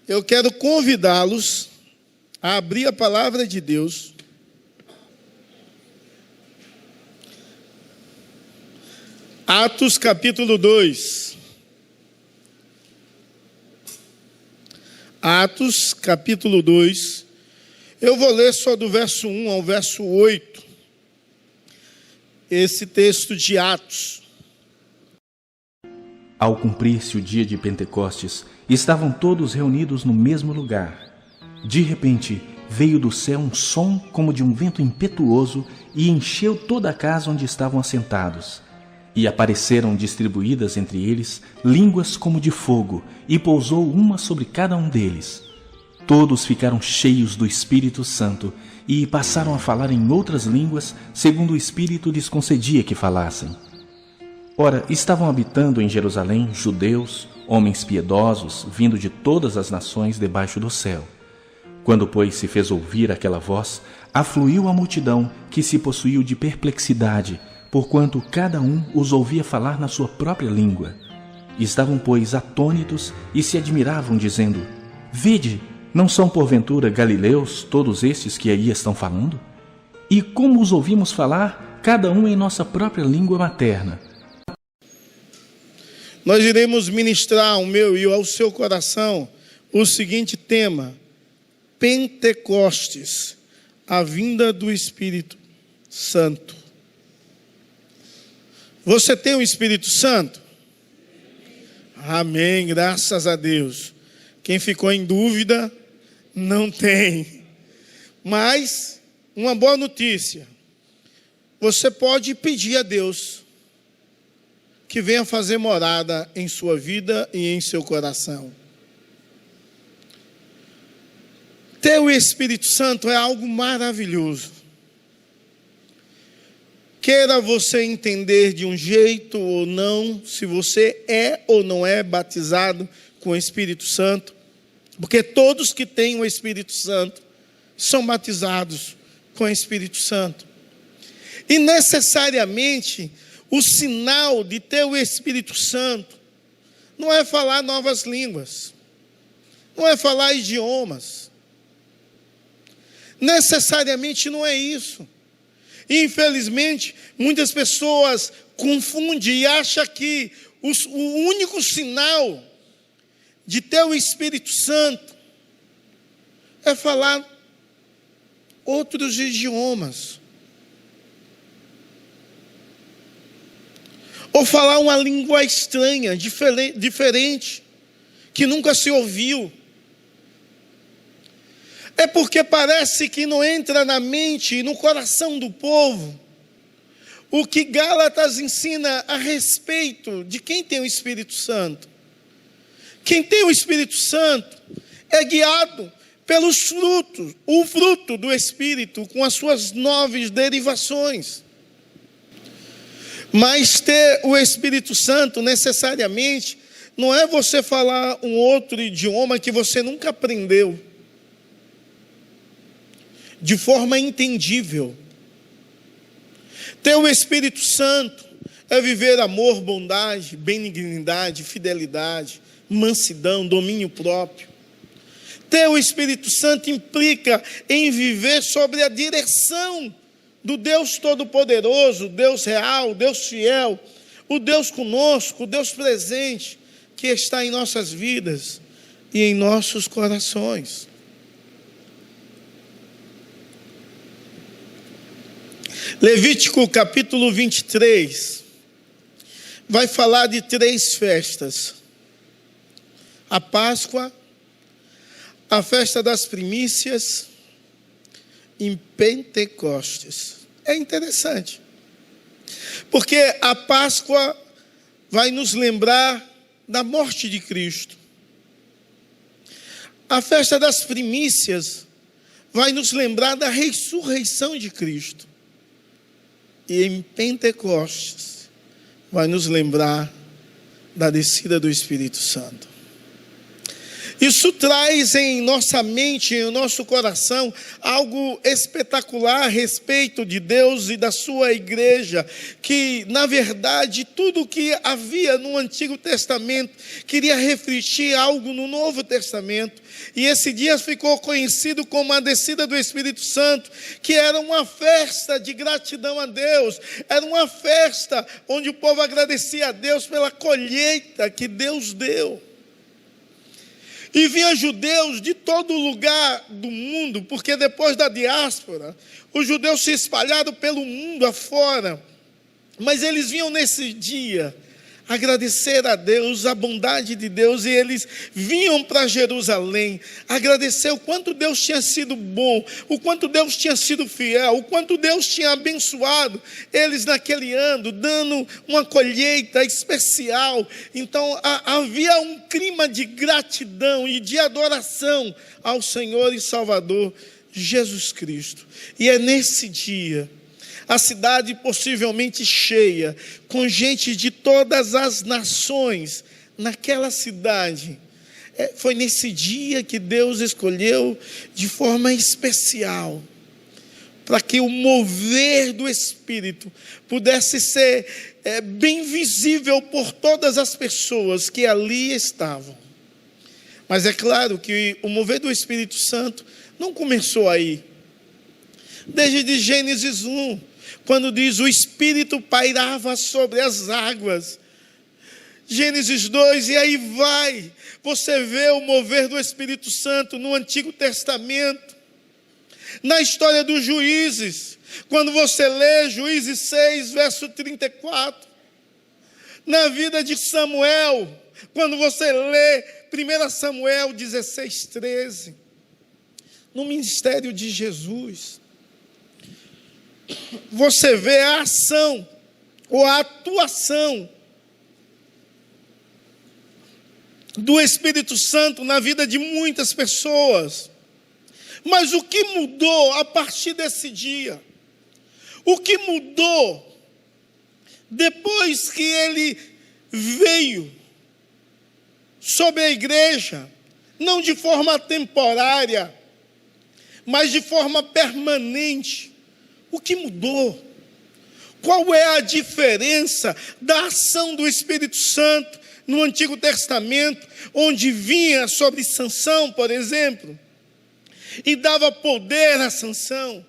Eu quero convidá-los a abrir a palavra de Deus Atos capítulo 2. Atos capítulo 2. Eu vou ler só do verso 1 ao verso 8. Esse texto de Atos. Ao cumprir-se o dia de Pentecostes, estavam todos reunidos no mesmo lugar. De repente, veio do céu um som como de um vento impetuoso e encheu toda a casa onde estavam assentados. E apareceram distribuídas entre eles línguas como de fogo, e pousou uma sobre cada um deles. Todos ficaram cheios do Espírito Santo e passaram a falar em outras línguas, segundo o Espírito lhes concedia que falassem. Ora, estavam habitando em Jerusalém judeus, homens piedosos, vindo de todas as nações debaixo do céu. Quando, pois, se fez ouvir aquela voz, afluiu a multidão, que se possuiu de perplexidade, porquanto cada um os ouvia falar na sua própria língua. Estavam, pois, atônitos e se admiravam, dizendo: Vede, não são porventura galileus todos estes que aí estão falando? E como os ouvimos falar, cada um em nossa própria língua materna? Nós iremos ministrar ao meu e ao seu coração o seguinte tema: Pentecostes, a vinda do Espírito Santo. Você tem o Espírito Santo? Amém, graças a Deus. Quem ficou em dúvida, não tem. Mas, uma boa notícia: você pode pedir a Deus que venha fazer morada em sua vida e em seu coração. Ter o Espírito Santo é algo maravilhoso. Queira você entender de um jeito ou não, se você é ou não é batizado com o Espírito Santo, porque todos que têm o Espírito Santo são batizados com o Espírito Santo. E necessariamente, o sinal de ter o Espírito Santo não é falar novas línguas, não é falar idiomas. Necessariamente não é isso. Infelizmente, muitas pessoas confundem e acham que o único sinal de ter o Espírito Santo é falar outros idiomas, ou falar uma língua estranha, diferente, que nunca se ouviu. É porque parece que não entra na mente e no coração do povo o que Gálatas ensina a respeito de quem tem o Espírito Santo. Quem tem o Espírito Santo é guiado pelos frutos, o fruto do Espírito com as suas 9 derivações. Mas ter o Espírito Santo necessariamente não é você falar um outro idioma que você nunca aprendeu de forma entendível. Ter o Espírito Santo é viver amor, bondade, benignidade, fidelidade, mansidão, domínio próprio. Ter o Espírito Santo implica em viver sobre a direção do Deus Todo-Poderoso, Deus real, Deus fiel, o Deus conosco, o Deus presente, que está em nossas vidas e em nossos corações. Levítico capítulo 23 vai falar de 3 festas: a Páscoa, a festa das primícias e Pentecostes. É interessante, porque a Páscoa vai nos lembrar da morte de Cristo. A festa das primícias vai nos lembrar da ressurreição de Cristo. E em Pentecostes vai nos lembrar da descida do Espírito Santo. Isso traz em nossa mente, em nosso coração, algo espetacular a respeito de Deus e da sua igreja, que, na verdade, tudo que havia no Antigo Testamento queria refletir algo no Novo Testamento. E esse dia ficou conhecido como a descida do Espírito Santo, que era uma festa de gratidão a Deus, era uma festa onde o povo agradecia a Deus pela colheita que Deus deu. E vinha judeus de todo lugar do mundo, porque depois da diáspora, os judeus se espalharam pelo mundo afora. Mas eles vinham nesse dia agradecer a Deus, a bondade de Deus, e eles vinham para Jerusalém, agradecer o quanto Deus tinha sido bom, o quanto Deus tinha sido fiel, o quanto Deus tinha abençoado eles naquele ano, dando uma colheita especial. Então havia um clima de gratidão e de adoração ao Senhor e Salvador Jesus Cristo. E é nesse dia, a cidade possivelmente cheia, com gente de todas as nações, naquela cidade. Foi nesse dia que Deus escolheu de forma especial, para que o mover do Espírito pudesse ser bem visível por todas as pessoas que ali estavam. Mas é claro que o mover do Espírito Santo não começou aí. Desde Gênesis 1, quando diz o Espírito pairava sobre as águas. Gênesis 2, e aí vai. Você vê o mover do Espírito Santo no Antigo Testamento. Na história dos juízes, quando você lê Juízes 6, verso 34. Na vida de Samuel, quando você lê 1 Samuel 16, 13. No ministério de Jesus, você vê a ação ou a atuação do Espírito Santo na vida de muitas pessoas. Mas o que mudou a partir desse dia? O que mudou depois que ele veio sobre a igreja, não de forma temporária, mas de forma permanente? O que mudou? Qual é a diferença da ação do Espírito Santo no Antigo Testamento, onde vinha sobre Sansão, por exemplo, e dava poder a Sansão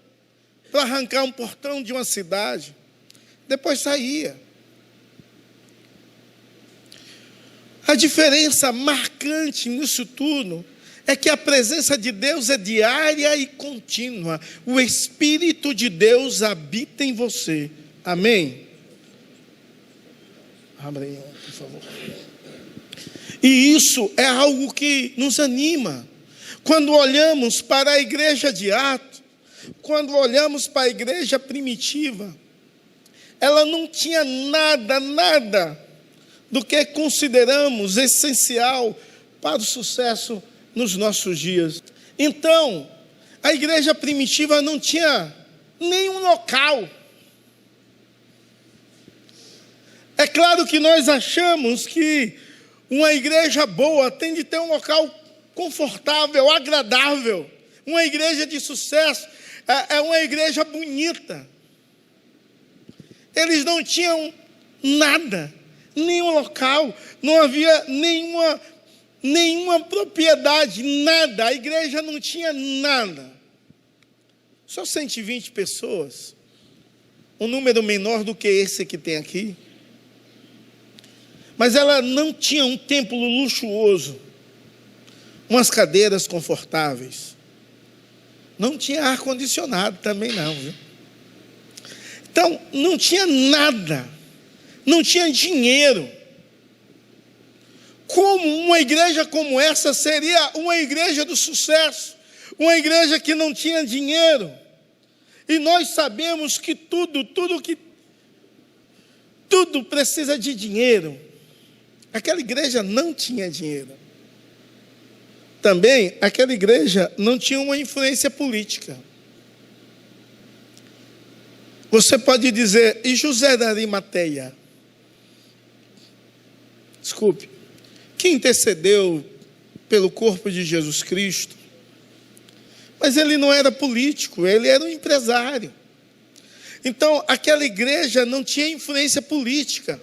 para arrancar um portão de uma cidade, depois saía. A diferença marcante nisso tudo é que a presença de Deus é diária e contínua. O Espírito de Deus habita em você. Amém? Abra aí, por favor. E isso é algo que nos anima. Quando olhamos para a igreja de Atos, quando olhamos para a igreja primitiva, ela não tinha nada do que consideramos essencial para o sucesso nos nossos dias. Então, a igreja primitiva não tinha nenhum local. É claro que nós achamos que uma igreja boa tem de ter um local confortável, agradável. Uma igreja de sucesso é uma igreja bonita. Eles não tinham nada, nenhum local, não havia nenhuma propriedade, nada. A igreja não tinha nada. Só 120 pessoas. Um número menor do que esse que tem aqui. Mas ela não tinha um templo luxuoso, umas cadeiras confortáveis. Não tinha ar-condicionado também não, viu? Então, não tinha nada. Não tinha dinheiro. Como uma igreja como essa seria uma igreja do sucesso? Uma igreja que não tinha dinheiro. E nós sabemos que tudo precisa de dinheiro. Aquela igreja não tinha dinheiro. Também, aquela igreja não tinha uma influência política. Você pode dizer, e José da Arimateia? Desculpe, que intercedeu pelo corpo de Jesus Cristo. Mas ele não era político, ele era um empresário. Então, aquela igreja não tinha influência política.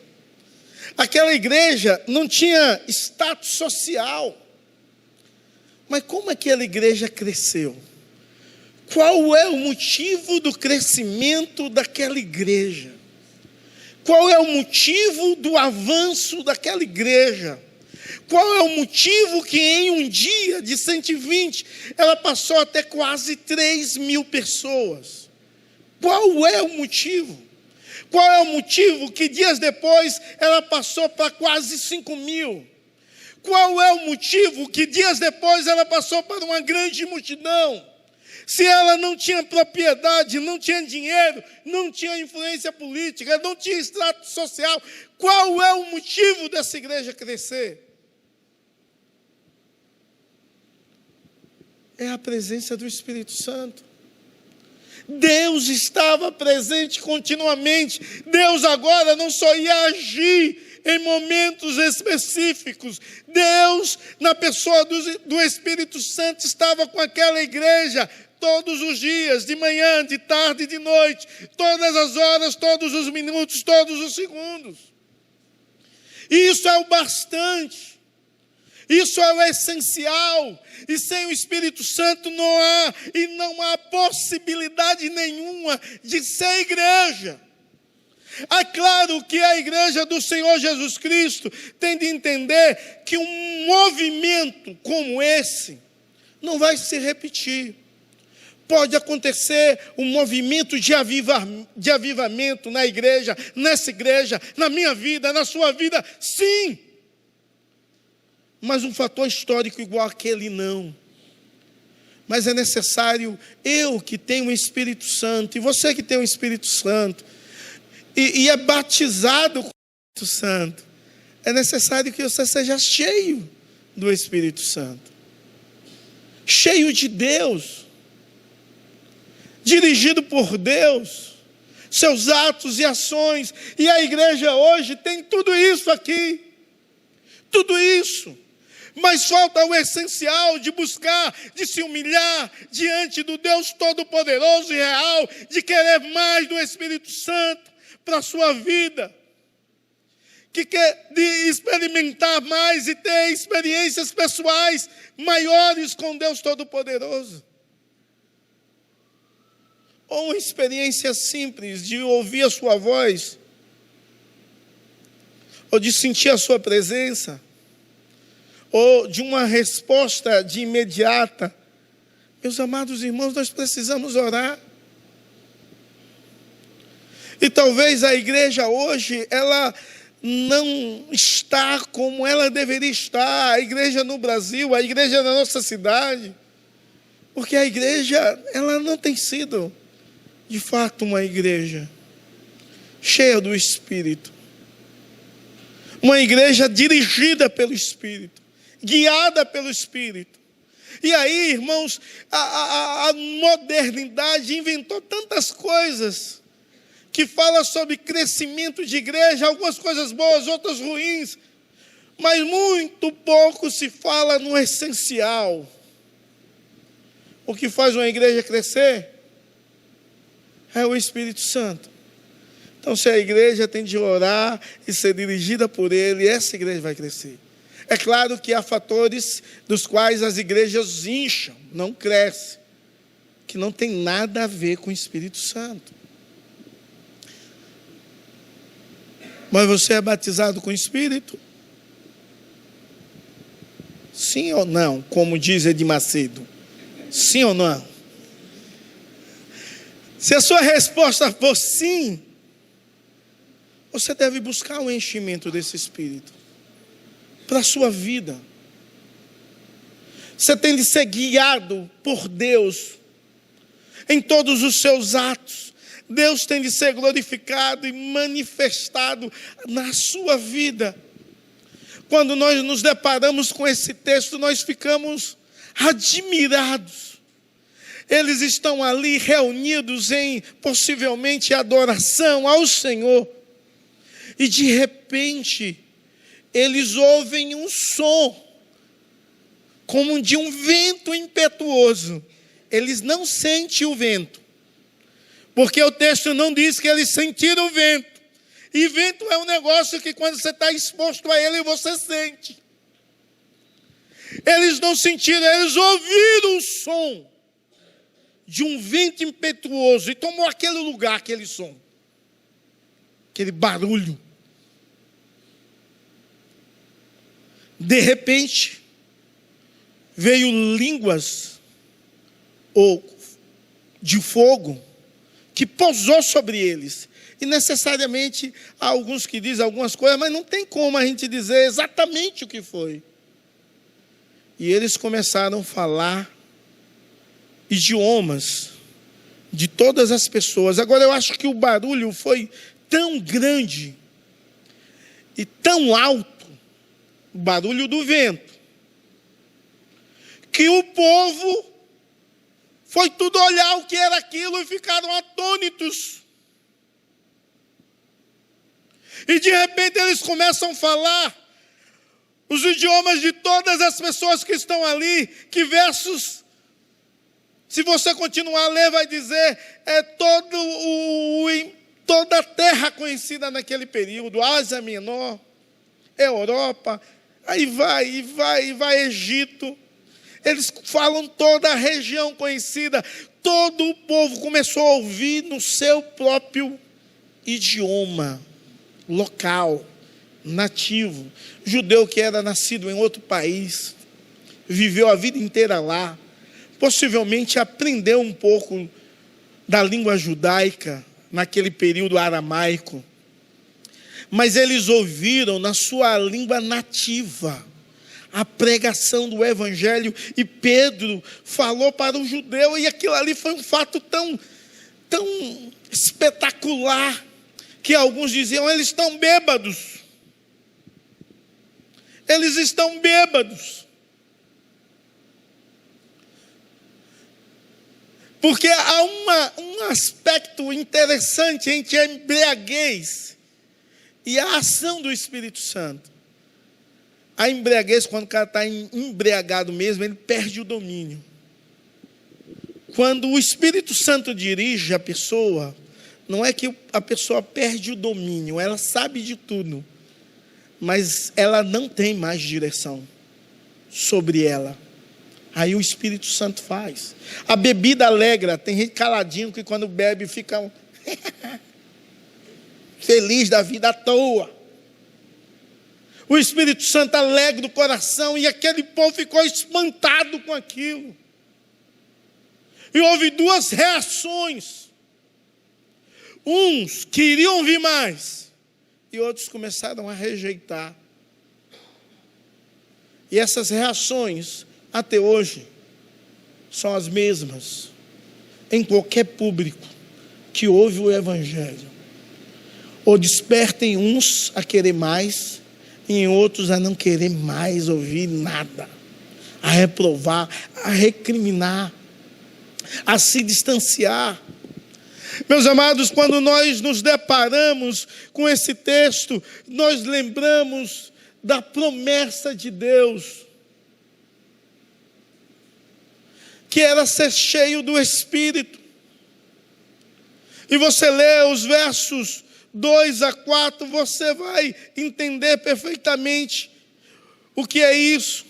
Aquela igreja não tinha status social. Mas como aquela igreja cresceu? Qual é o motivo do crescimento daquela igreja? Qual é o motivo do avanço daquela igreja? Qual é o motivo que em um dia de 120, ela passou até quase 3.000 pessoas? Qual é o motivo? Qual é o motivo que dias depois ela passou para quase 5.000? Qual é o motivo que dias depois ela passou para uma grande multidão? Se ela não tinha propriedade, não tinha dinheiro, não tinha influência política, não tinha extrato social, qual é o motivo dessa igreja crescer? É a presença do Espírito Santo. Deus estava presente continuamente. Deus agora não só ia agir em momentos específicos. Deus, na pessoa do Espírito Santo, estava com aquela igreja todos os dias, de manhã, de tarde, de noite, todas as horas, todos os minutos, todos os segundos. Isso é o bastante. Isso é o essencial. E sem o Espírito Santo não há possibilidade nenhuma de ser igreja. É claro que a igreja do Senhor Jesus Cristo tem de entender que um movimento como esse não vai se repetir. Pode acontecer um movimento de avivamento na igreja, nessa igreja, na minha vida, na sua vida, sim. Mas um fator histórico igual aquele não. Mas é necessário, eu que tenho o Espírito Santo, e você que tem o Espírito Santo, e é batizado com o Espírito Santo, é necessário que você seja cheio do Espírito Santo. Cheio de Deus. Dirigido por Deus. Seus atos e ações. E a igreja hoje tem tudo isso aqui. Tudo isso. Mas falta o essencial de buscar, de se humilhar diante do Deus Todo-Poderoso e real, de querer mais do Espírito Santo para a sua vida, que quer de experimentar mais e ter experiências pessoais maiores com Deus Todo-Poderoso. Ou uma experiência simples de ouvir a sua voz, ou de sentir a sua presença, ou de uma resposta de imediata. Meus amados irmãos, nós precisamos orar. E talvez a igreja hoje, ela não está como ela deveria estar. A igreja no Brasil, a igreja na nossa cidade. Porque a igreja, ela não tem sido, de fato, uma igreja cheia do Espírito. Uma igreja dirigida pelo Espírito, guiada pelo Espírito. E aí, irmãos, a modernidade inventou tantas coisas que fala sobre crescimento de igreja, algumas coisas boas, outras ruins, mas muito pouco se fala no essencial. O que faz uma igreja crescer é o Espírito Santo. Então, se a igreja tem de orar e ser dirigida por Ele, essa igreja vai crescer. É claro que há fatores dos quais as igrejas incham, não crescem, que não tem nada a ver com o Espírito Santo. Mas você é batizado com o Espírito? Sim ou não? Como diz Edir Macedo. Sim ou não? Se a sua resposta for sim, você deve buscar o enchimento desse Espírito para a sua vida. Você tem de ser guiado por Deus em todos os seus atos. Deus tem de ser glorificado e manifestado na sua vida. Quando nós nos deparamos com esse texto, nós ficamos admirados. Eles estão ali reunidos em, possivelmente, adoração ao Senhor. E de repente, eles ouvem um som. como de um vento impetuoso. Eles não sentem o vento, porque o texto não diz que eles sentiram o vento. E vento é um negócio que quando você está exposto a ele, você sente. Eles não sentiram, eles ouviram o som de um vento impetuoso e tomou aquele lugar, aquele som, aquele barulho. De repente, veio línguas ou de fogo que pousou sobre eles. E necessariamente há alguns que dizem algumas coisas, mas não tem como a gente dizer exatamente o que foi. E eles começaram a falar idiomas de todas as pessoas. Agora eu acho que o barulho foi tão grande e tão alto, o barulho do vento, que o povo foi tudo olhar o que era aquilo e ficaram atônitos. E de repente eles começam a falar os idiomas de todas as pessoas que estão ali, que versos, se você continuar a ler, vai dizer, toda a terra conhecida naquele período, Ásia Menor, Europa, aí vai Egito. Eles falam toda a região conhecida, todo o povo começou a ouvir no seu próprio idioma local, nativo. Judeu que era nascido em outro país, viveu a vida inteira lá, possivelmente aprendeu um pouco da língua judaica, naquele período aramaico, mas eles ouviram na sua língua nativa a pregação do evangelho, e Pedro falou para o judeu, e aquilo ali foi um fato tão espetacular, que alguns diziam, eles estão bêbados. Eles estão bêbados. Porque há um aspecto interessante entre a embriaguez e a ação do Espírito Santo. A embriaguez, quando o cara está embriagado mesmo, ele perde o domínio. Quando o Espírito Santo dirige a pessoa, não é que a pessoa perde o domínio, ela sabe de tudo, mas ela não tem mais direção sobre ela. Aí o Espírito Santo faz. A bebida alegra, tem gente caladinho que quando bebe fica feliz da vida à toa. O Espírito Santo alegra o coração, e aquele povo ficou espantado com aquilo. E houve duas reações. Uns queriam ouvir mais, e outros começaram a rejeitar. E essas reações, até hoje, são as mesmas em qualquer público que ouve o Evangelho. Ou despertem uns a querer mais, e em outros a não querer mais ouvir nada, a reprovar, a recriminar, a se distanciar. Meus amados, quando nós nos deparamos com esse texto, nós lembramos da promessa de Deus, que era ser cheio do Espírito. E você lê os versos 2 a 4, você vai entender perfeitamente o que é isso.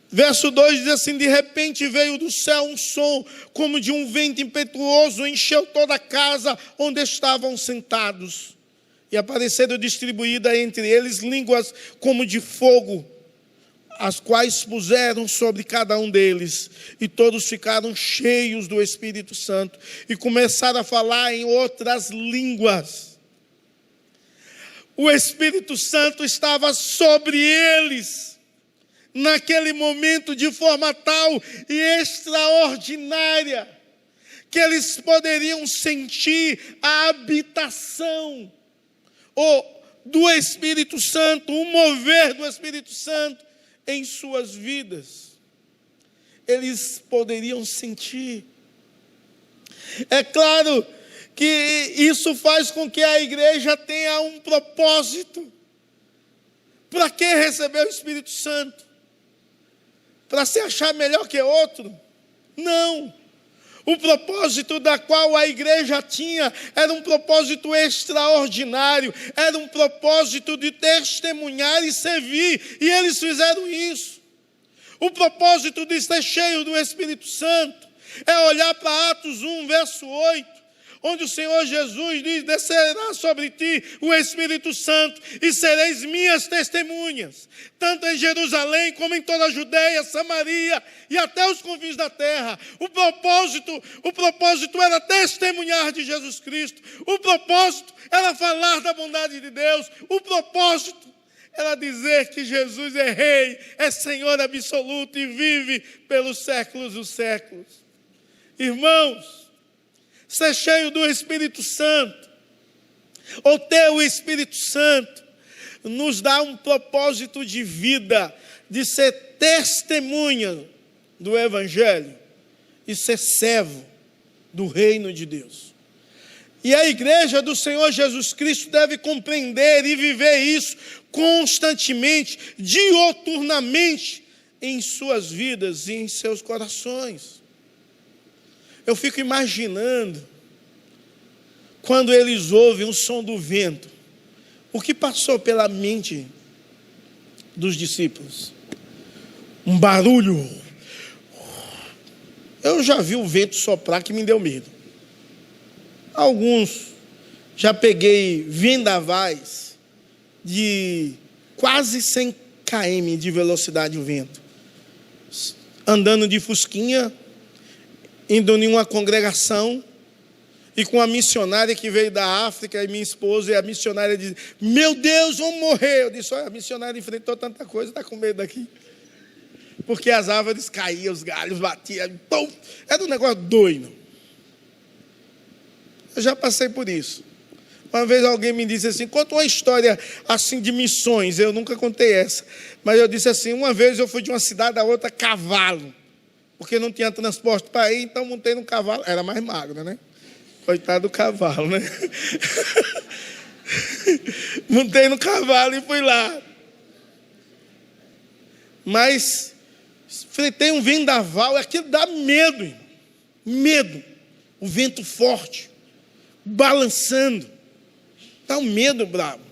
Verso 2 diz assim: de repente veio do céu um som como de um vento impetuoso, encheu toda a casa onde estavam sentados. E apareceram distribuídas entre eles línguas como de fogo, as quais puseram sobre cada um deles. E todos ficaram cheios do Espírito Santo e começaram a falar em outras línguas. O Espírito Santo estava sobre eles naquele momento de forma tal e extraordinária, que eles poderiam sentir a habitação do Espírito Santo, o mover do Espírito Santo em suas vidas. Eles poderiam sentir. É claro que isso faz com que a igreja tenha um propósito. Para que receber o Espírito Santo? para se achar melhor que outro. Não. O propósito da qual a igreja tinha era um propósito extraordinário, era um propósito de testemunhar e servir, e eles fizeram isso. O propósito de ser cheio do Espírito Santo é olhar para Atos 1, verso 8, onde o Senhor Jesus diz: descerá sobre ti o Espírito Santo e sereis minhas testemunhas, tanto em Jerusalém como em toda a Judeia, Samaria e até os confins da terra. O propósito era testemunhar de Jesus Cristo. O propósito era falar da bondade de Deus. O propósito era dizer que Jesus é Rei, é Senhor absoluto e vive pelos séculos dos séculos. Irmãos, ser cheio do Espírito Santo, ou ter o Espírito Santo, nos dá um propósito de vida, de ser testemunha do Evangelho e ser servo do reino de Deus. E a igreja do Senhor Jesus Cristo deve compreender e viver isso constantemente, dioturnamente, em suas vidas e em seus corações. Eu fico imaginando, quando eles ouvem o som do vento, o que passou pela mente dos discípulos? Um barulho. Eu já vi o vento soprar que me deu medo. Alguns, já peguei vendavais de quase 100 km de velocidade o vento, andando de fusquinha, indo em uma congregação, e com a missionária que veio da África, e minha esposa, e a missionária diz: meu Deus, vamos morrer. Eu disse: olha, a missionária enfrentou tanta coisa, está com medo daqui. Porque as árvores caíam, os galhos batiam, pum, era um negócio doido. Eu já passei por isso. Uma vez alguém me disse assim: conta uma história assim de missões. Eu nunca contei essa, mas eu disse assim: uma vez eu fui de uma cidade a outra a cavalo, porque não tinha transporte para ir, então montei no cavalo. Era mais magro, né? Coitado do cavalo, né? Montei no cavalo e fui lá. Mas enfrentei um vendaval, aquilo dá medo, irmão. Medo. O vento forte, balançando. Dá um medo bravo.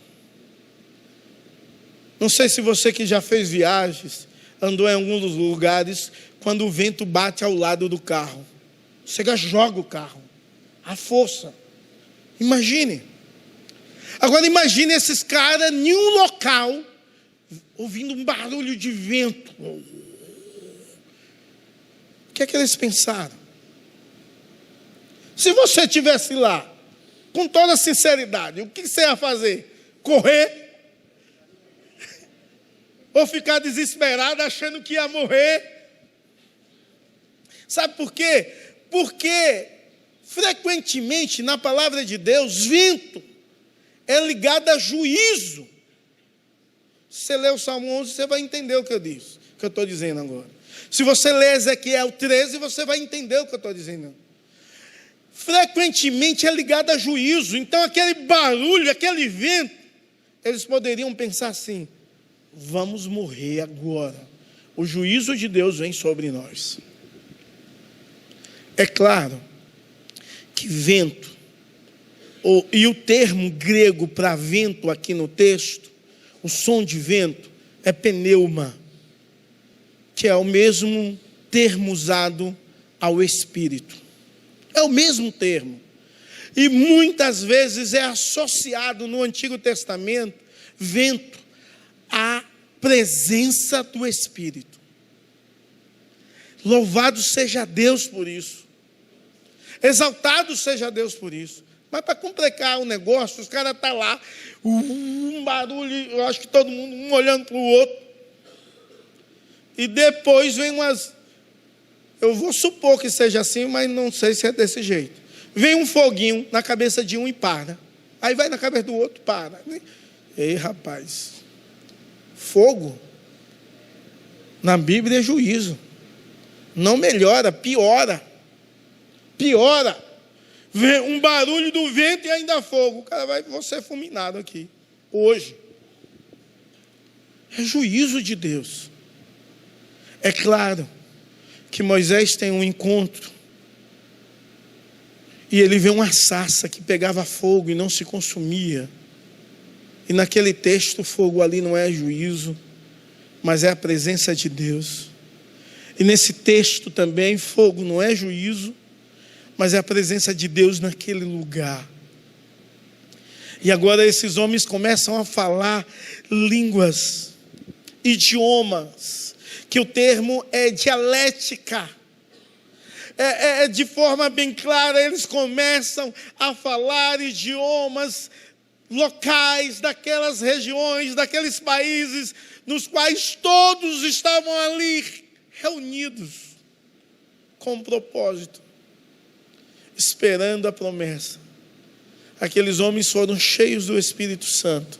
Não sei se você que já fez viagens, andou em alguns lugares, quando o vento bate ao lado do carro, você já joga o carro, a força. Imagine. Agora imagine esses caras em um local, ouvindo um barulho de vento. O que é que eles pensaram? Se você estivesse lá, com toda sinceridade, o que você ia fazer? Correr? Ou ficar desesperado achando que ia morrer? Sabe por quê? Porque frequentemente na palavra de Deus, vento é ligado a juízo. Se você ler o Salmo 11, você vai entender o que eu disse, o que eu estou dizendo agora. Se você ler Ezequiel 13, você vai entender o que eu estou dizendo. Frequentemente é ligado a juízo. Então aquele barulho, aquele vento, eles poderiam pensar assim: vamos morrer agora. O juízo de Deus vem sobre nós. É claro que vento, e o termo grego para vento aqui no texto, o som de vento, é pneuma, que é o mesmo termo usado ao Espírito. É o mesmo termo. E muitas vezes é associado no Antigo Testamento, vento, à presença do Espírito. Louvado seja Deus por isso. Exaltado seja Deus por isso. Mas para complicar o negócio, os caras estão lá, um barulho, eu acho que todo mundo, um olhando para o outro. E depois vem umas... Eu vou supor que seja assim, mas não sei se é desse jeito. Vem um foguinho na cabeça de um e para. Aí vai na cabeça do outro, para. Ei, rapaz. Fogo, na Bíblia é juízo. Não melhora, piora. Piora. Vem um barulho do vento e ainda fogo. O cara vai ser fulminado aqui, hoje. É juízo de Deus. É claro que Moisés tem um encontro e ele vê uma sarça que pegava fogo e não se consumia. E naquele texto, o fogo ali não é juízo, mas é a presença de Deus. E nesse texto também, fogo não é juízo, mas é a presença de Deus naquele lugar. E agora esses homens começam a falar línguas, idiomas, que o termo é dialética. De forma bem clara, eles começam a falar idiomas locais daquelas regiões, daqueles países nos quais todos estavam ali reunidos com um propósito, esperando a promessa. Aqueles homens foram cheios do Espírito Santo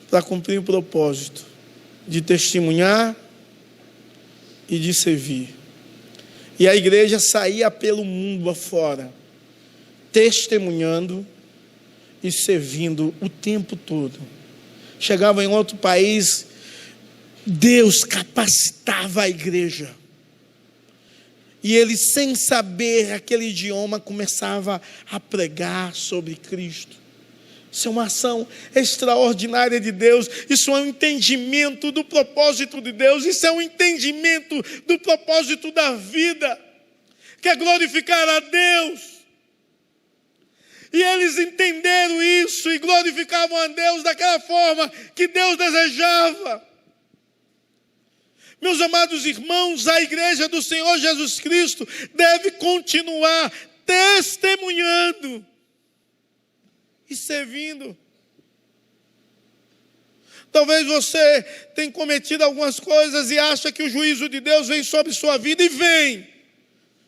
para cumprir o propósito de testemunhar e de servir. E a igreja saía pelo mundo afora, testemunhando e servindo o tempo todo. Chegava em outro país, Deus capacitava a igreja. E ele, sem saber aquele idioma, começava a pregar sobre Cristo. Isso é uma ação extraordinária de Deus. Isso é um entendimento do propósito de Deus. Isso é um entendimento do propósito da vida, que é glorificar a Deus. E eles entenderam isso e glorificavam a Deus daquela forma que Deus desejava. Meus amados irmãos, a igreja do Senhor Jesus Cristo deve continuar testemunhando e servindo. Talvez você tenha cometido algumas coisas e acha que o juízo de Deus vem sobre sua vida, e vem.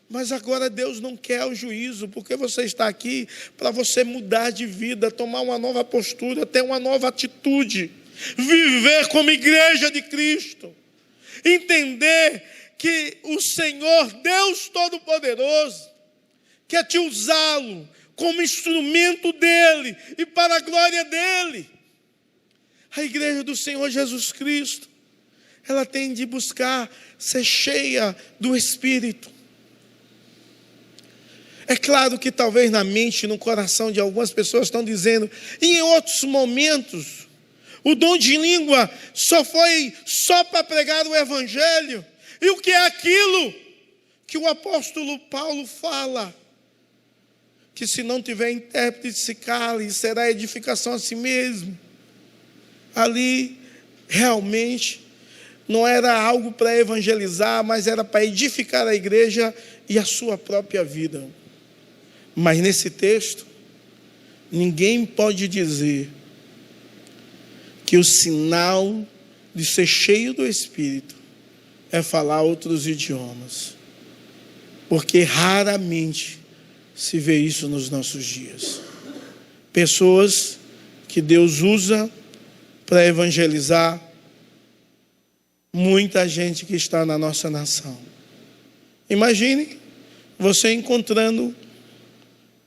Mas agora Deus não quer o juízo, porque você está aqui para você mudar de vida, tomar uma nova postura, ter uma nova atitude, viver como igreja de Cristo. Entender que o Senhor, Deus Todo-Poderoso, quer te usá-lo como instrumento dEle e para a glória dEle. A igreja do Senhor Jesus Cristo, ela tem de buscar ser cheia do Espírito. É claro que talvez na mente, no coração de algumas pessoas estão dizendo, e em outros momentos, o dom de língua só foi para pregar o Evangelho. E o que é aquilo que o apóstolo Paulo fala? Que se não tiver intérprete, se cale, será edificação a si mesmo. Ali, realmente, não era algo para evangelizar, mas era para edificar a igreja e a sua própria vida. Mas nesse texto, ninguém pode dizer que o sinal de ser cheio do Espírito é falar outros idiomas. Porque raramente se vê isso nos nossos dias. Pessoas que Deus usa para evangelizar muita gente que está na nossa nação. Imagine você encontrando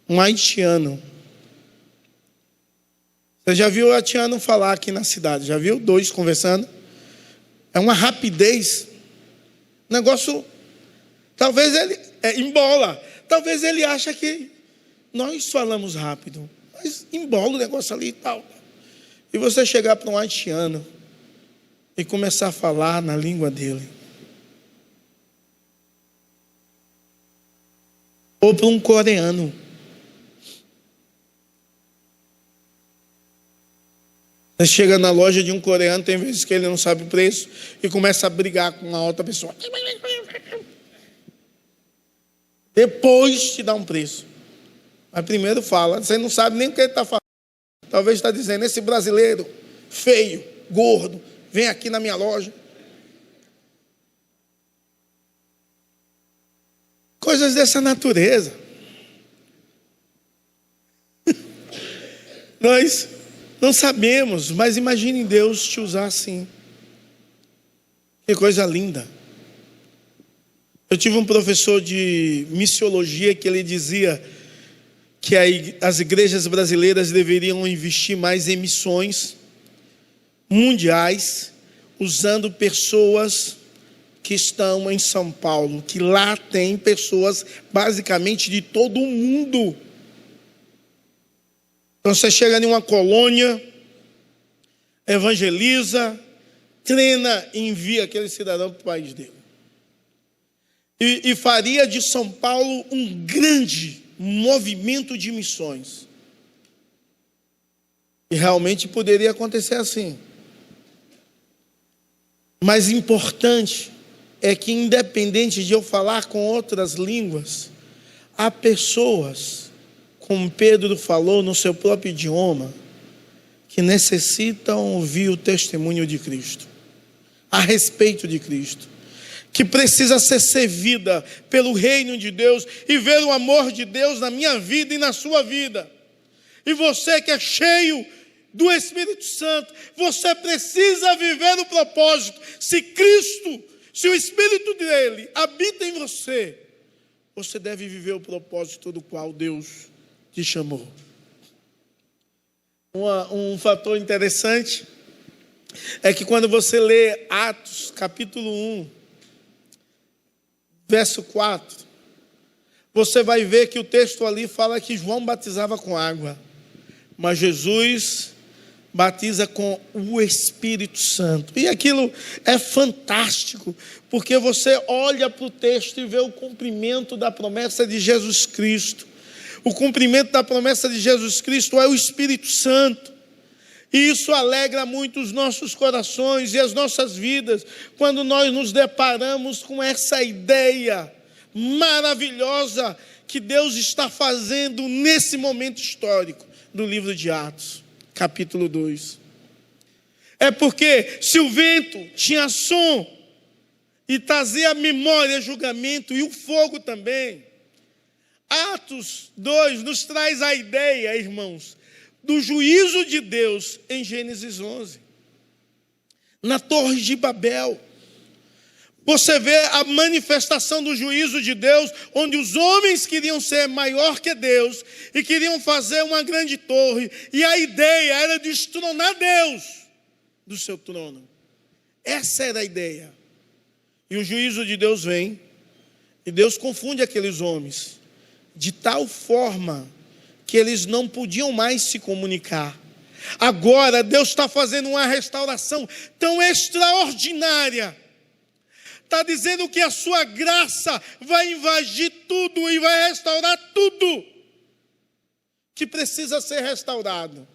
um haitiano. Você já viu o haitiano falar aqui na cidade? Já viu? Dois conversando. É uma rapidez. Negócio, talvez ele embola. Talvez ele ache que nós falamos rápido, mas embola o negócio ali e tal. E você chegar para um haitiano e começar a falar na língua dele. Ou para um coreano. Você chega na loja de um coreano, tem vezes que ele não sabe o preço e começa a brigar com uma outra pessoa. Depois te dá um preço. Mas primeiro fala, você não sabe nem o que ele está falando. Talvez está dizendo, esse brasileiro feio, gordo, vem aqui na minha loja. Coisas dessa natureza. Nós não sabemos, mas imagine Deus te usar assim. Que coisa linda. Eu tive um professor de missiologia que ele dizia que as igrejas brasileiras deveriam investir mais em missões mundiais, usando pessoas que estão em São Paulo, que lá tem pessoas basicamente de todo o mundo. Então você chega em uma colônia, evangeliza, treina e envia aquele cidadão para o país dele. E faria de São Paulo um grande movimento de missões. E realmente poderia acontecer assim. Mas importante é que, independente de eu falar com outras línguas, há pessoas, como Pedro falou no seu próprio idioma, que necessitam ouvir o testemunho de Cristo, a respeito de Cristo, que precisa ser servida pelo reino de Deus e ver o amor de Deus na minha vida e na sua vida. E você que é cheio do Espírito Santo, você precisa viver o propósito. Se Cristo, se o Espírito dele habita em você, você deve viver o propósito do qual Deus te chamou. Um fator interessante é que quando você lê Atos capítulo 1, verso 4, você vai ver que o texto ali fala que João batizava com água, mas Jesus batiza com o Espírito Santo. E aquilo é fantástico, porque você olha para o texto e vê o cumprimento da promessa de Jesus Cristo. O cumprimento da promessa de Jesus Cristo é o Espírito Santo. E isso alegra muito os nossos corações e as nossas vidas, quando nós nos deparamos com essa ideia maravilhosa que Deus está fazendo nesse momento histórico do livro de Atos, capítulo 2. É porque se o vento tinha som e trazia memória, julgamento, e o fogo também, Atos 2 nos traz a ideia, irmãos, do juízo de Deus em Gênesis 11. Na Torre de Babel, você vê a manifestação do juízo de Deus, onde os homens queriam ser maior que Deus e queriam fazer uma grande torre, e a ideia era destronar Deus do seu trono. Essa era a ideia. E o juízo de Deus vem, e Deus confunde aqueles homens, de tal forma que eles não podiam mais se comunicar. Agora Deus está fazendo uma restauração tão extraordinária. Está dizendo que a sua graça vai invadir tudo e vai restaurar tudo que precisa ser restaurado,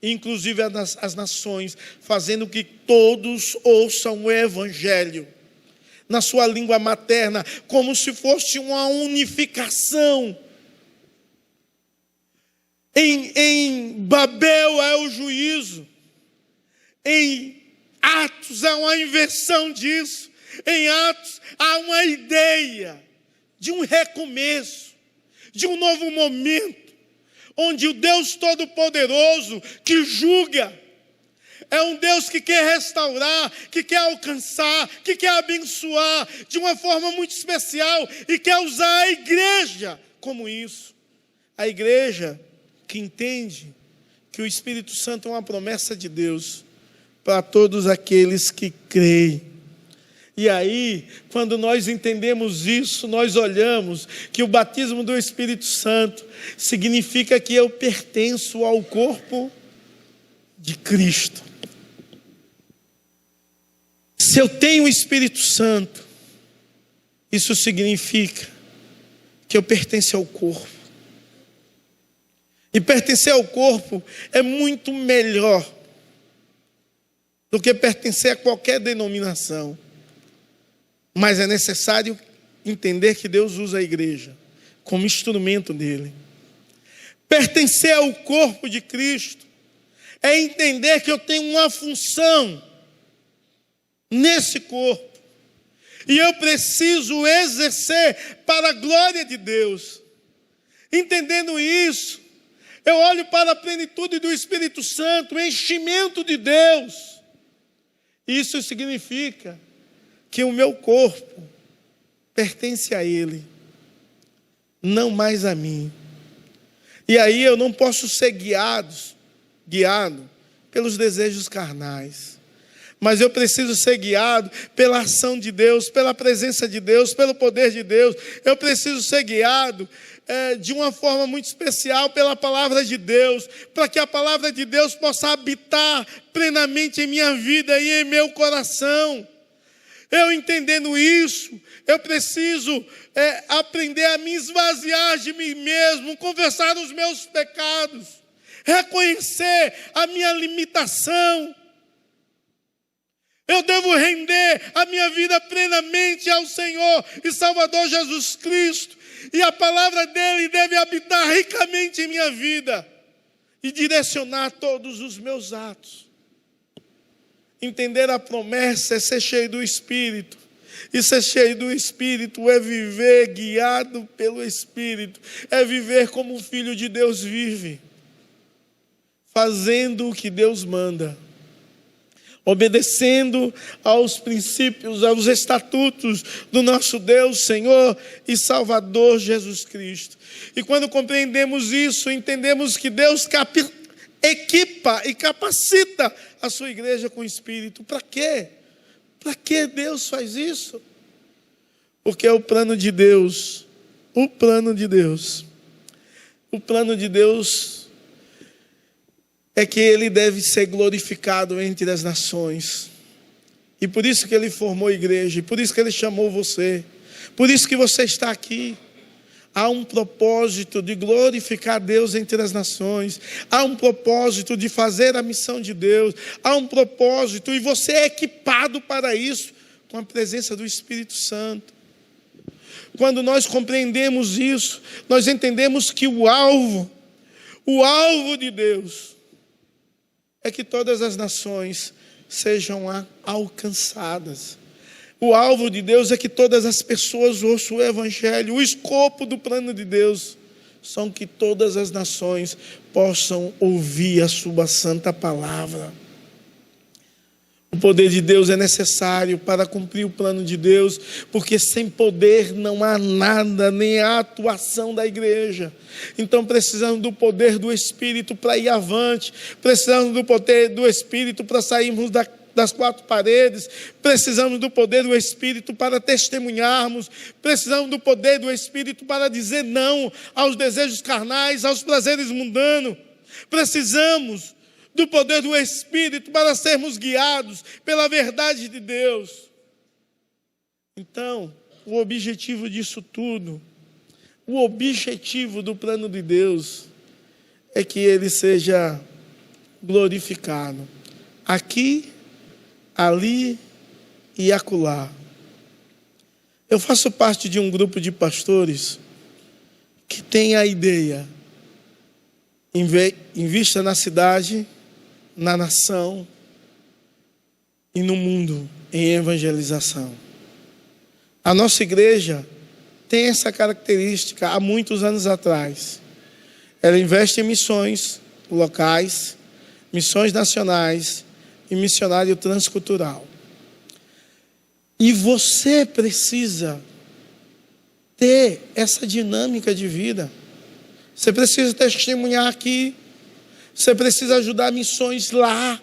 inclusive as nações, fazendo que todos ouçam o Evangelho na sua língua materna, como se fosse uma unificação. Em Babel é o juízo, em Atos há uma inversão disso. Em Atos há uma ideia de um recomeço, de um novo momento, onde o Deus Todo-Poderoso que julga é um Deus que quer restaurar, que quer alcançar, que quer abençoar de uma forma muito especial e quer usar a igreja como isso. A igreja que entende que o Espírito Santo é uma promessa de Deus para todos aqueles que creem. E aí, quando nós entendemos isso, nós olhamos que o batismo do Espírito Santo significa que eu pertenço ao corpo de Cristo. Se eu tenho o Espírito Santo, isso significa que eu pertenço ao corpo. E pertencer ao corpo é muito melhor do que pertencer a qualquer denominação. Mas é necessário entender que Deus usa a igreja como instrumento dele. Pertencer ao corpo de Cristo é entender que eu tenho uma função nesse corpo. E eu preciso exercer para a glória de Deus. Entendendo isso, eu olho para a plenitude do Espírito Santo, o enchimento de Deus. Isso significa que o meu corpo pertence a Ele, não mais a mim. E aí eu não posso ser guiado pelos desejos carnais, mas eu preciso ser guiado pela ação de Deus, pela presença de Deus, pelo poder de Deus. Eu preciso ser guiado de uma forma muito especial pela palavra de Deus, para que a palavra de Deus possa habitar plenamente em minha vida e em meu coração. Eu entendendo isso, eu preciso aprender a me esvaziar de mim mesmo, confessar os meus pecados, reconhecer a minha limitação. Eu devo render a minha vida plenamente ao Senhor e Salvador Jesus Cristo. E a palavra dele deve habitar ricamente em minha vida e direcionar todos os meus atos. Entender a promessa é ser cheio do Espírito. E ser cheio do Espírito é viver guiado pelo Espírito. É viver como o Filho de Deus vive, fazendo o que Deus manda, obedecendo aos princípios, aos estatutos do nosso Deus, Senhor e Salvador Jesus Cristo. E quando compreendemos isso, entendemos que Deus equipa e capacita a sua igreja com o Espírito. Para quê? Para que Deus faz isso? Porque é o plano de Deus. O plano de Deus é que ele deve ser glorificado entre as nações. E por isso que ele formou a igreja, e por isso que ele chamou você, por isso que você está aqui. Há um propósito de glorificar Deus entre as nações, há um propósito de fazer a missão de Deus, há um propósito, e você é equipado para isso, com a presença do Espírito Santo. Quando nós compreendemos isso, nós entendemos que o alvo de Deus é que todas as nações sejam alcançadas. O alvo de Deus é que todas as pessoas ouçam o Evangelho. O escopo do plano de Deus são que todas as nações possam ouvir a sua santa palavra. O poder de Deus é necessário para cumprir o plano de Deus, porque sem poder não há nada, nem a atuação da igreja. Então precisamos do poder do Espírito para ir avante, precisamos do poder do Espírito para sairmos das quatro paredes, precisamos do poder do Espírito para testemunharmos, precisamos do poder do Espírito para dizer não aos desejos carnais, aos prazeres mundanos, precisamos do poder do Espírito para sermos guiados pela verdade de Deus. Então, o objetivo disso tudo, o objetivo do plano de Deus é que ele seja glorificado aqui, ali e acolá. Eu faço parte de um grupo de pastores que tem a ideia, invista na cidade, na nação e no mundo em evangelização. A nossa igreja tem essa característica há muitos anos atrás. Ela investe em missões locais, missões nacionais e missionário transcultural. E você precisa ter essa dinâmica de vida. Você precisa testemunhar aqui. Você precisa ajudar missões lá.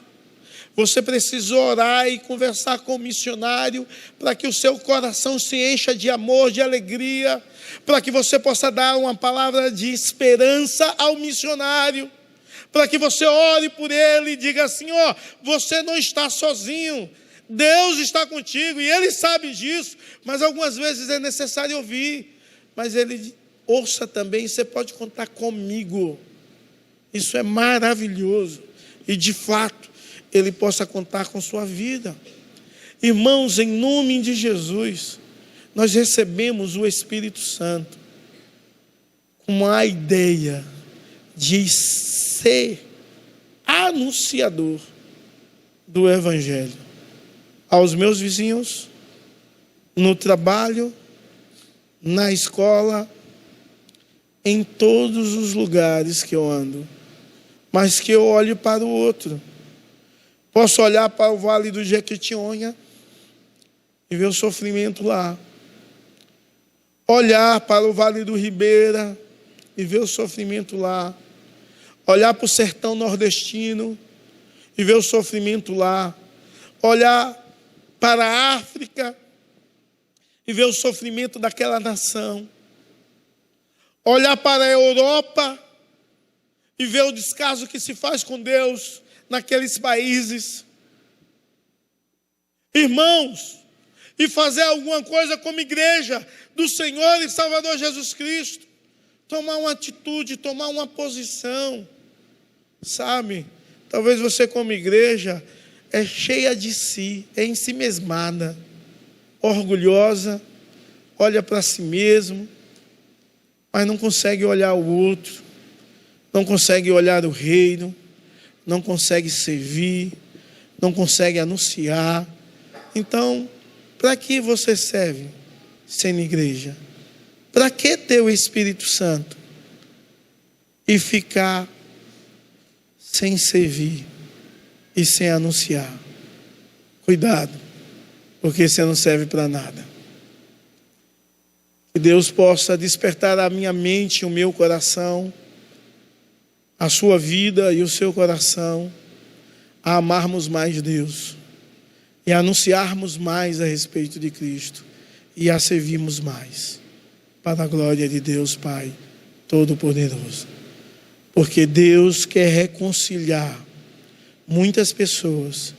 Você precisa orar e conversar com o missionário para que o seu coração se encha de amor, de alegria, para que você possa dar uma palavra de esperança ao missionário, para que você ore por ele e diga assim: ó, você não está sozinho, Deus está contigo, e ele sabe disso, mas algumas vezes é necessário ouvir, mas ele ouça também: você pode contar comigo. Isso é maravilhoso, e de fato ele possa contar com sua vida. Irmãos, em nome de Jesus, nós recebemos o Espírito Santo com a ideia de ser anunciador do Evangelho aos meus vizinhos, no trabalho, na escola, em todos os lugares que eu ando, mas que eu olhe para o outro. Posso olhar para o Vale do Jequitinhonha e ver o sofrimento lá. Olhar para o Vale do Ribeira e ver o sofrimento lá. Olhar para o sertão nordestino e ver o sofrimento lá. olhar para a África e ver o sofrimento daquela nação, olhar para a Europa e ver o descaso que se faz com Deus naqueles países. Irmãos, e fazer alguma coisa como igreja do Senhor e Salvador Jesus Cristo. Tomar uma atitude, tomar uma posição. Sabe, talvez você como igreja é cheia de si, é ensimesmada, orgulhosa, olha para si mesmo, mas não consegue olhar o outro, não consegue olhar o reino, não consegue servir, não consegue anunciar. Então, para que você serve sendo igreja? Para que ter o Espírito Santo e ficar sem servir e sem anunciar? Cuidado, porque você não serve para nada. Que Deus possa despertar a minha mente, o meu coração, a sua vida e o seu coração, a amarmos mais Deus e a anunciarmos mais a respeito de Cristo e a servirmos mais, para a glória de Deus Pai Todo-Poderoso. Porque Deus quer reconciliar muitas pessoas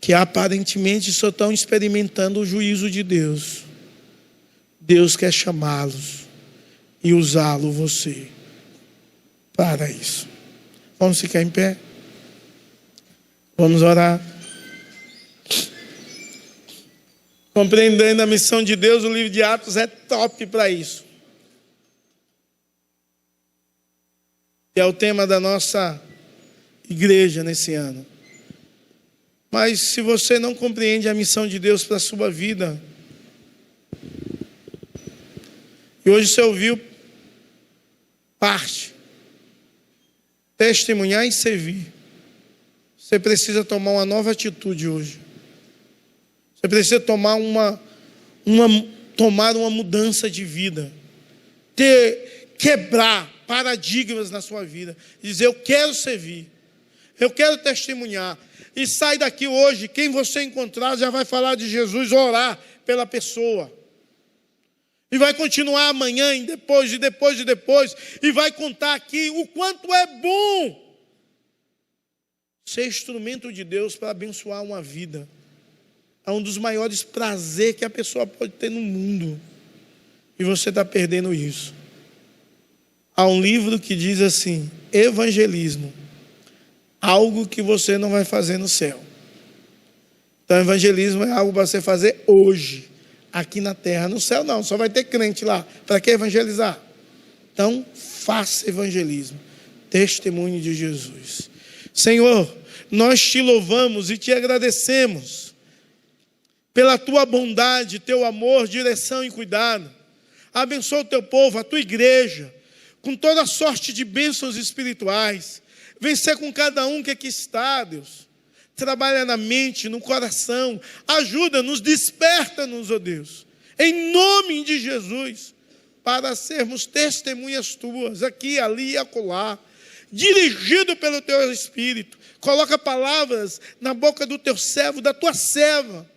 que aparentemente só estão experimentando o juízo de Deus. Deus quer chamá-los e usá-lo você para isso. Vamos ficar em pé? Vamos orar. Compreendendo a missão de Deus, o livro de Atos é top para isso. É o tema da nossa igreja nesse ano. Mas se você não compreende a missão de Deus para a sua vida, e hoje você ouviu parte, testemunhar e servir, você precisa tomar uma nova atitude hoje. Você precisa tomar uma mudança de vida. Quebrar paradigmas na sua vida. Dizer, eu quero servir. Eu quero testemunhar. E sai daqui hoje, quem você encontrar já vai falar de Jesus, orar pela pessoa. E vai continuar amanhã, e depois. E vai contar aqui o quanto é bom ser instrumento de Deus para abençoar uma vida. É um dos maiores prazeres que a pessoa pode ter no mundo. E você está perdendo isso. Há um livro que diz assim, evangelismo, algo que você não vai fazer no céu. Então evangelismo é algo para você fazer hoje, aqui na terra. No céu não, só vai ter crente lá. Para que evangelizar? Então faça evangelismo, testemunho de Jesus. Senhor, nós te louvamos e te agradecemos pela tua bondade, teu amor, direção e cuidado. Abençoa o teu povo, a tua igreja, com toda sorte de bênçãos espirituais. Vem ser com cada um que aqui está, Deus. Trabalha na mente, no coração. Ajuda-nos, desperta-nos, ó Deus. Em nome de Jesus, para sermos testemunhas tuas, aqui, ali e acolá. Dirigido pelo teu Espírito. Coloca palavras na boca do teu servo, da tua serva,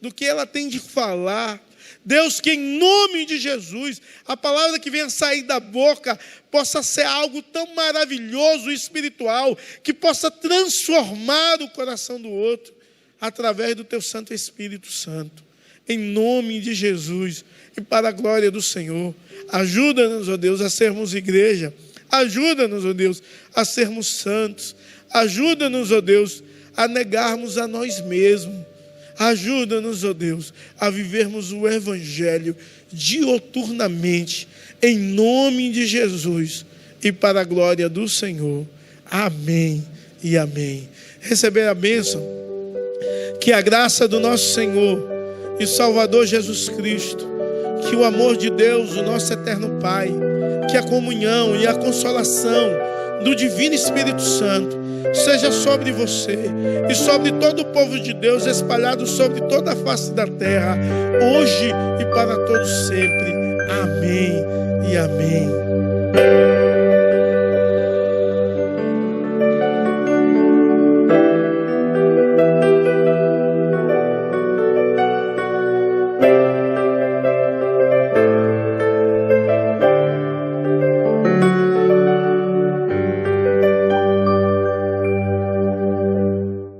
do que ela tem de falar. Deus, que em nome de Jesus, a palavra que venha sair da boca possa ser algo tão maravilhoso e espiritual, que possa transformar o coração do outro, através do teu Santo Espírito Santo. Em nome de Jesus, e para a glória do Senhor. Ajuda-nos, ó Deus, a sermos igreja. Ajuda-nos, ó Deus, a sermos santos. Ajuda-nos, ó Deus, a negarmos a nós mesmos. Ajuda-nos, ó Deus, a vivermos o Evangelho dioturnamente, em nome de Jesus, e para a glória do Senhor. Amém e amém. Receber a bênção, que a graça do nosso Senhor e Salvador Jesus Cristo, que o amor de Deus, o nosso eterno Pai, que a comunhão e a consolação do Divino Espírito Santo seja sobre você e sobre todo o povo de Deus, espalhado sobre toda a face da terra, hoje e para todos sempre. Amém e amém.